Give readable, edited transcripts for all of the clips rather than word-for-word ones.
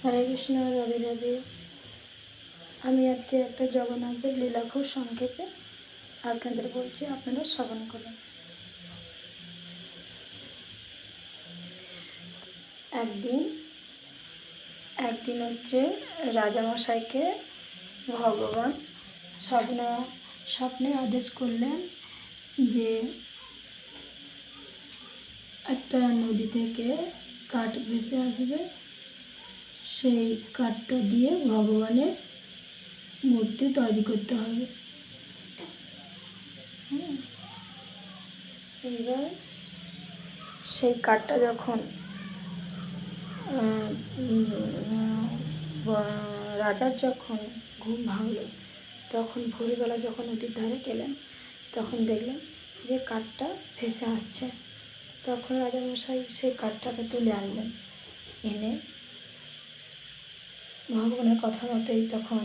হরে কৃষ্ণ, রাধে রাধে। আমি আজকে একটা জগন্নাথের লীলা খুব সংক্ষেপে আপনাদের বলছি, আপনারা শ্রবণ করুন। একদিন হচ্ছে রাজামশাইকে ভগবান স্বপ্নে আদেশ করলেন যে একটা নদী থেকে কাঠ ভেসে আসবে, সেই কাঠটা দিয়ে ভগবানের মূর্তি তৈরি করতে হবে। এইবার সেই কাঠটা যখন রাজার যখন ঘুম ভাঙল, তখন ভোরবেলা যখন নদীর ধারে গেলেন, তখন দেখলেন যে কাঠটা ভেসে আসছে। তখন রাজামশাই সেই কাঠটাকে তুলে আনলেন, এনে ভগবানের কথা মতোই তখন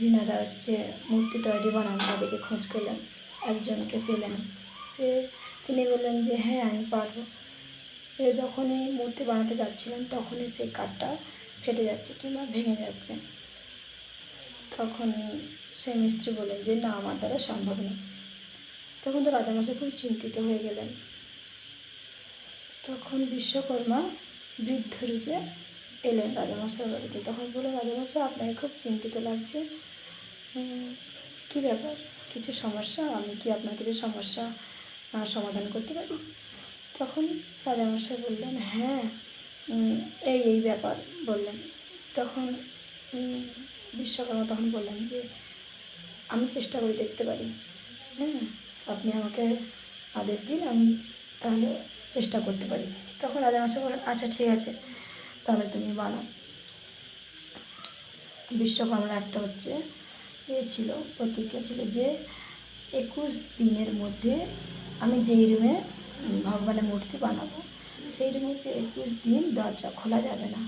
যিনারা হচ্ছে মূর্তি তৈরি বানান তাদেরকে খোঁজ করলেন, একজনকে পেলেন। তিনি বললেন যে হ্যাঁ, আমি পারবো। যখনই মূর্তি বানাতে যাচ্ছিলেন তখনই সেই কাঠটা ফেটে যাচ্ছে কিংবা ভেঙে যাচ্ছে। তখন সেই মিস্ত্রি বললেন যে না, আমার দ্বারা সম্ভব না। তখন তো রাজামশাই খুব চিন্তিত হয়ে গেলেন। তখন বিশ্বকর্মা বৃদ্ধ রূপে এলেন রাজামশাইয়ের বাড়িতে। তখন বলল, রাজামশাই, আপনাকে খুব চিন্তিত লাগছে, কী ব্যাপার? কিছু সমস্যা? আমি কি আপনার কিছু সমস্যা সমাধান করতে পারি? তখন রাজামশাই বললেন, হ্যাঁ, এই ব্যাপার বললেন। তখন বিশ্বকর্মা তখন বললেন যে আমি চেষ্টা করে দেখতে পারি, আপনি আমাকে আদেশ দিন, আমি তাহলে চেষ্টা করতে পারি। তখন রাজামশাই বললেন, আচ্ছা ঠিক আছে, তাহলে তুমি বানাও। বিশ্বকর্মার একটা হচ্ছে ছিল, প্রতিজ্ঞা ছিল যে 21 দিনের মধ্যে আমি যেই রুমে ভগবানের মূর্তি বানাবো, সেই রুমে হচ্ছে 21 দিন দরজা খোলা যাবে না।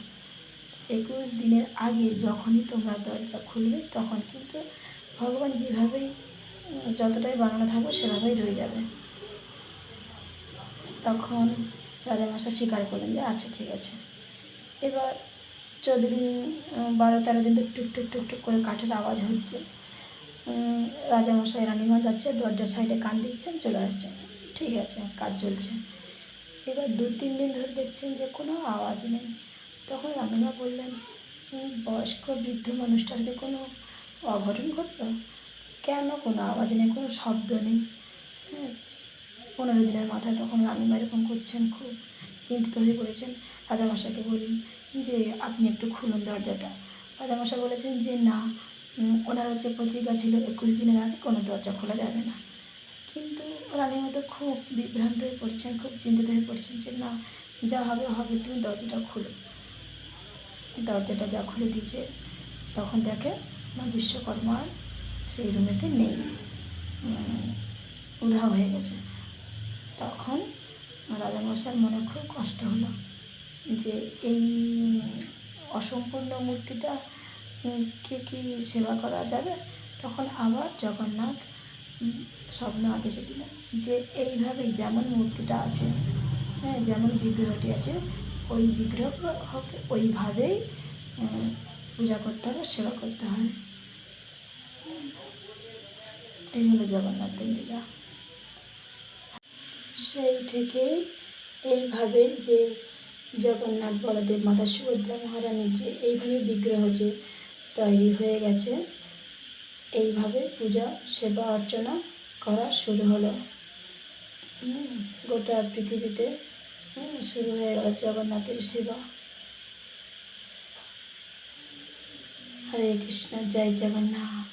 21 দিনের আগে যখনই তোমরা দরজা খুলবে, তখন কিন্তু ভগবান যেভাবেই যতটাই বানানো থাকবে সেভাবেই রয়ে যাবে। তখন রাজামশাই স্বীকার করলেন যে আচ্ছা ঠিক আছে। এবার 14 দিন 12-13 দিন তো টুকটুক টুকটুক করে কাঠের আওয়াজ হচ্ছে। রাজামশাই রানিমা যাচ্ছে, দরজার সাইডে কান দিচ্ছেন, চলে আসছেন, ঠিক আছে, কাজ চলছে। এবার 2-3 দিন ধরে দেখছেন যে কোনো আওয়াজ নেই। তখন রানিমা বললেন, বয়স্ক বৃদ্ধ মানুষটাকে কোনো অঘটন ঘটলো? কেন কোনো আওয়াজ নেই, কোনো শব্দ নেই? 15 দিনের মাথায় তখন রানিমা এরকম করছেন, খুব চিন্তিত হয়ে পড়েছেন। রাজামশাইকে বললেন যে আপনি একটু খুলুন দরজাটা। রাজামশাই বলেছেন যে না, ওনার হচ্ছে প্রতিজ্ঞা ছিল 21 দিনের আগে কোনো দরজা খোলা যাবে না। কিন্তু রানীমা তো খুব বিভ্রান্ত হয়ে পড়ছেন, খুব চিন্তিত হয়ে পড়ছেন যে না, যা হবে হবে, তুমি দরজাটা খুলো। দরজাটা যা খুলে দিয়েছে, তখন দেখে না, বিশ্বকর্মা সেই রুমেতে নেই, উধাও হয়ে গেছে। তখন রাজামশাইয়ের মনে খুব কষ্ট হলো যে এই অসম্পূর্ণ মূর্তিটা কে কি সেবা করা যাবে? তখন আবার জগন্নাথ স্বপ্ন আদেশে দিলেন যে এইভাবেই যেমন মূর্তিটা আছে, যেমন বিগ্রহটি আছে, ওই বিগ্রহকে ওইভাবেই পূজা করতে হবে, সেবা করতে হবে। এই হলো জগন্নাথের লীলা। সেই থেকেই এইভাবে যে জগন্নাথ, বলদেব, মাতা সুভদ্রা, মহারানীর যে এইভাবে বিগ্রহ যে তৈরি হয়ে গেছে, এইভাবে পূজা সেবা অর্চনা করা শুরু হলো। গোটা পৃথিবীতে শুরু হয়ে গেল জগন্নাথের সেবা। হরে কৃষ্ণ, জয় জগন্নাথ।